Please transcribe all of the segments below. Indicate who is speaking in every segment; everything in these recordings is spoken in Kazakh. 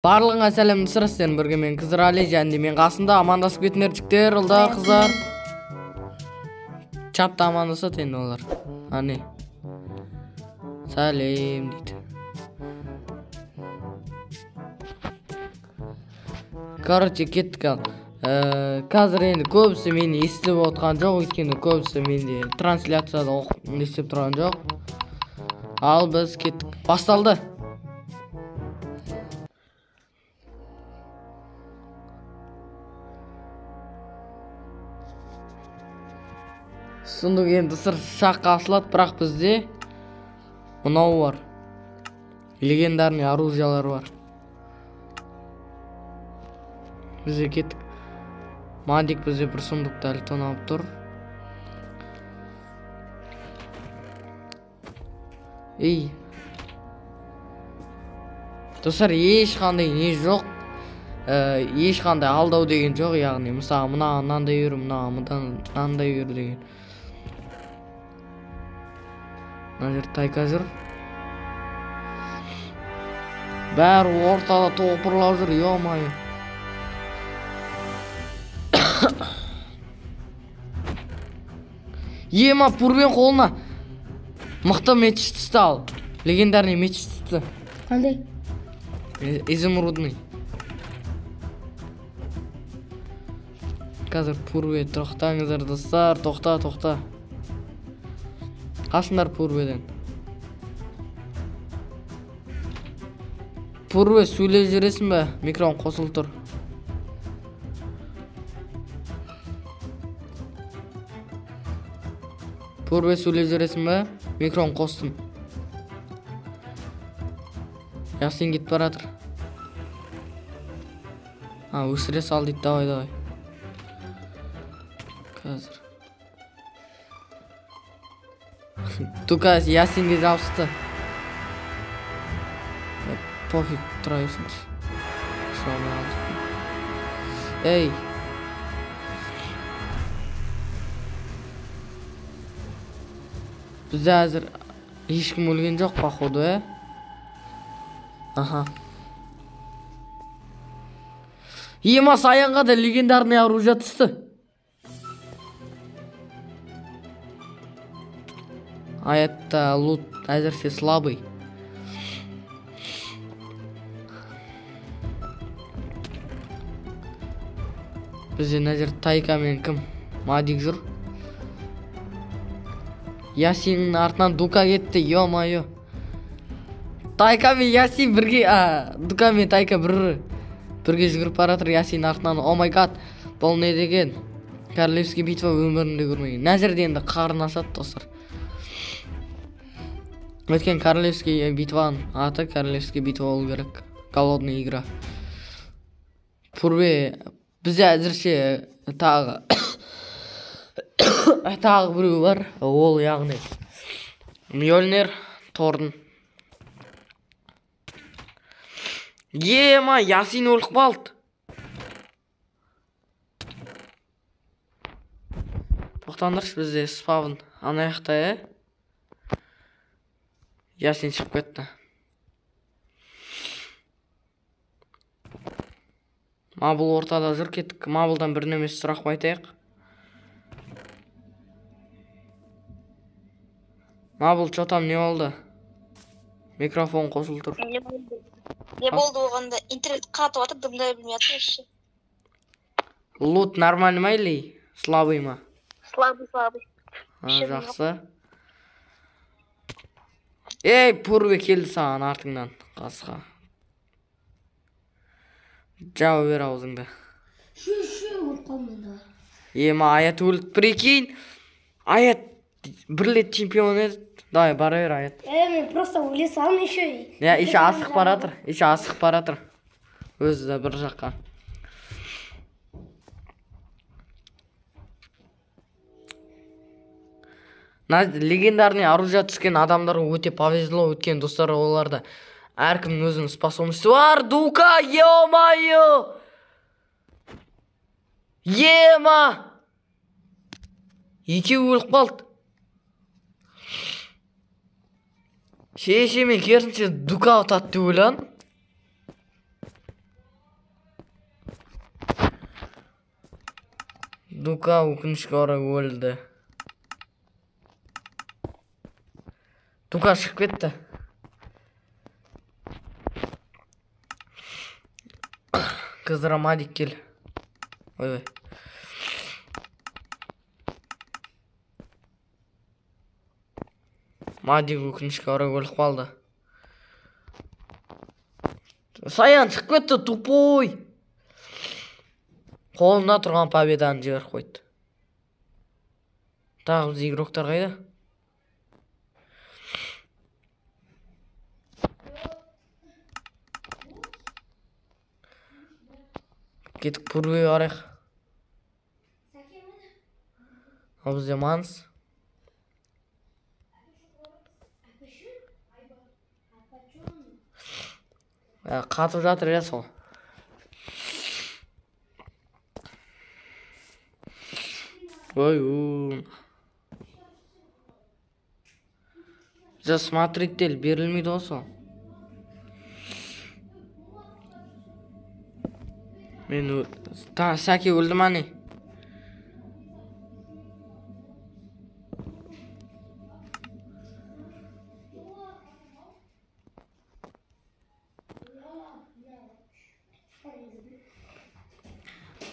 Speaker 1: Барлығыңа сәлем, сіздермен бірге мен Қызыр Али және мен қасымда амандасып кетіңдер жігіттер, ұлда қыздар. Чапта амандасады енді олар. Ане. Сәлем дейді. Короче, кеттік ал. Қазір енді көбісі мені естіп отқан жоқ, өйткені көбісі менде трансляцияда не істеп тұрған жоқ. Ал біз кеттік. Басталды. Сұндық енді сыр шаққа асылады, бірақ бізде мынау бар. Легендарный оружиялар бар. Бізде кеттік. Мадик бізде бір сұндықты әлі тонап тұр. Ей. Достар, ешқандай не жоқ. Ешқандай алдау деген жоқ, яғни мысалы мынандай үйір, мынандай үйір деген. Мына жер тайка жүр. Бәрі ортада топырлап жүр, ё-майо. Ема пурбен қолына мықты меч түсті ал. Легендарный меч түсті.
Speaker 2: Қандай?
Speaker 1: Изумрудный. Қазір пурбе, тоқтаңыздар достар, тоқта. Қасындар пурбеден. Пурбе, сөйлеп жүресің бе? Микрофон қосылып тұр. Пурбе, сөйлеп жүресің бе? Микрофон қостым. Ясин кетіп баратыр. Өсіре сал дейді, давай. Қазір. Тука Ясинге жабысты. Пофиг, тұра берсінші. Ей. Бізде әзір ешкім өлген жоқ, походу, Аха. Ема саянға да легендарный оружие түсті. Это лут әзірше слабый. Бізде нәзір тайка мен кім? Мадик жүр. Ясиннің артынан Дука кетті, ё-майо. Тайка мен Ясин бірге, Дука мен тайка бірге жүгіріп баратыр Ясин артынан. О май гад, бұл не деген? Королевский битва өмірінде көрмеген. Нәзірде енді қарын асады, достар. Өткен королевский битваның аты королевский битва болу керек. Голодная игра. Пурбе, бізде әзірше тағы біреу бар. Ол яғни Мьёльнир Торн. Ема, Ясин өліп қалды. Тоқтандыршы, бізде спавн анаяқта, Ясин шығып кетті. Мабыл ортада жүр, кеттік. Мабылдан бір немес сұрақ айтайық. Мабыл, чо там, не болды? Микрофон қосылып тұр.
Speaker 2: Не болды оғанда? Интернет қатып атыр, дымдай білмей атыр.
Speaker 1: Лут нормальный ма или слабый ма?
Speaker 2: Слабый.
Speaker 1: Жақсы. Ей, пурбе келді саған артыңнан, қасқа. Жауап бер аузыңды. Ема, Аят өлді, прикинь. Аят бірлет чемпион еді. Давай, бара бер, Аят.
Speaker 2: Мен просто өлесам еще.
Speaker 1: Еще асық баратыр. Өзі де бір жаққа. Легендарный оружие түскен адамдар өте повезло, өткен достар, оларда әркімнің өзінің способності бар. Дука, ё-майо! Ема! Екеуі өліп қалды. Шешеме керісінше Дука атады деп ойлан. Duka өкінішке орай өлді. Duka шығып кетті. Kızdıra Madik gel. Ой. Madik өкінішке орай өліп қалды. Саян шығып кетті, тупой. Қолында тұрған победаны жіберіп қойды. Тағы біз игроктар қайда? Кетіп пурвей арайық. Ал бізде манс. Қатып жатыр я сол. Ой, за смотритель берілмейді осы. Мен Сәке өлді ма не?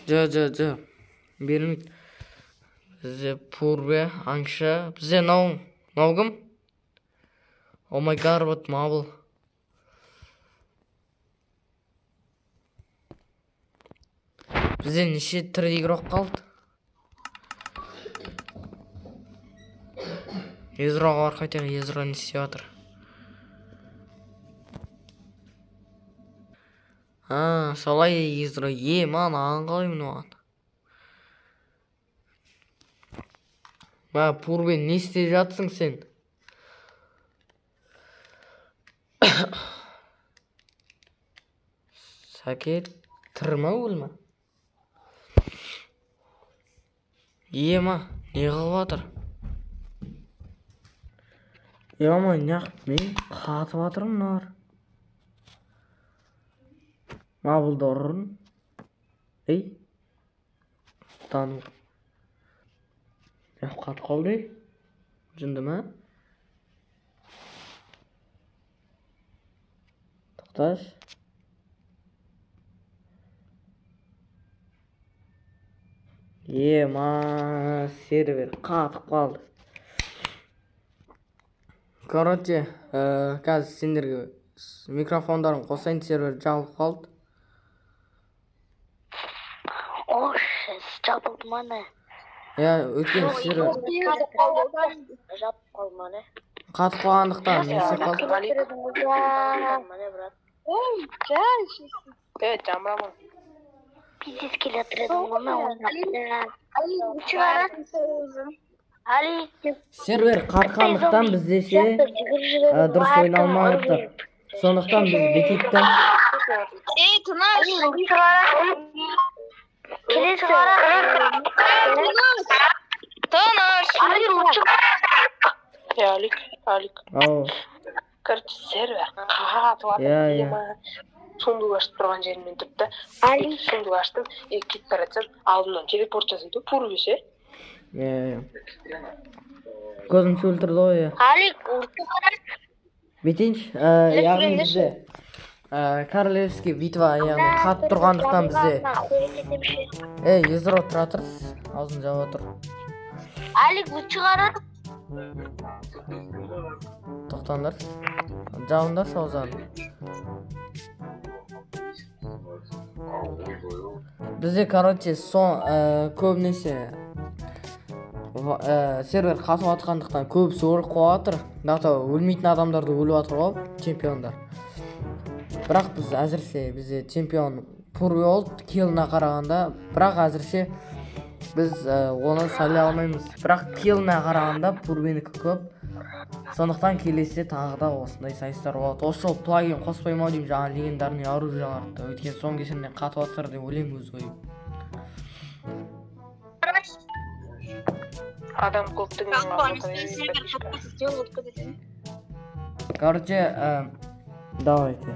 Speaker 1: Жо. Берілмейді. Бізде Пурве, аңшы. Бізде нау кім? О май гад, вот мабыл. Бізде неше тірі игрок қалды? Езроға бар қайтақ, Езро не істеп жатыр? Солай Езро. Ман аңғалаймын оған. Пурве, не істеп жатсың сен? Сәке тірі ма өлі ма? Ма, не қылып жатыр? Ма, мен қатып жатырмын нар. Мабылды ұрын. Тану. Қатып қалды. Жынды ма? Тоқташ. Ма, сервер қатып қалды. Короче, қазір сендерге микрофондарын қосайын, сервер жабылып қалды.
Speaker 2: Жабылды ма не?
Speaker 1: Өткен сервер
Speaker 2: Жабылып қалды ма не?
Speaker 1: қатып қалғандықтан несі қалды?
Speaker 3: Жамрамын.
Speaker 2: Пиздец келіп тұрдың ғана. Али,
Speaker 1: Сервер қатқандықтан бізде ше дұрыс ойналмай отыр. Сондықтан біз бекетті.
Speaker 2: Тынаш! Тынаш!
Speaker 3: Алик. Короче, сервер қатып жатыр. Сундук ашып тұрған жеріммен тұрды. Сундук аштым, кетіп бара жатсам, алдымнан телепорт жасайды, Пурве ше.
Speaker 1: Көзім сөлтірді ғой.
Speaker 2: Алик, ұрты қара.
Speaker 1: Бетенш, яғни бізде королевский битва яғни қатып тұрғандықтан бізде Езро тұра тұрсыз, аузын жауа тұр.
Speaker 2: Алик, ұтшы қара.
Speaker 1: Тоқтаңдар, жауындар саузан. Бізде, короче, көбінесе сервер қатып атқандықтан көбісі өліп қоятыр. Дата өлмейтін адамдарды өліп атыр ғой, чемпиондар. Бірақ біз әзірше бізде чемпион Пурве болды, киллына қарағанда. Бірақ әзірше біз оны сайлай алмаймыз. Бірақ киллына қарағанда Пурвенікі көп. Сондықтан келесе тағы да осындай сайыстар болады. Осы плагин қоспай ма деймін, жаңа легендарный оружияларды. Өйткені соңғы кесірінен қатып атыр деп ойлаймын өз ойым.
Speaker 3: Адам көптігінен
Speaker 1: Короче, давайте.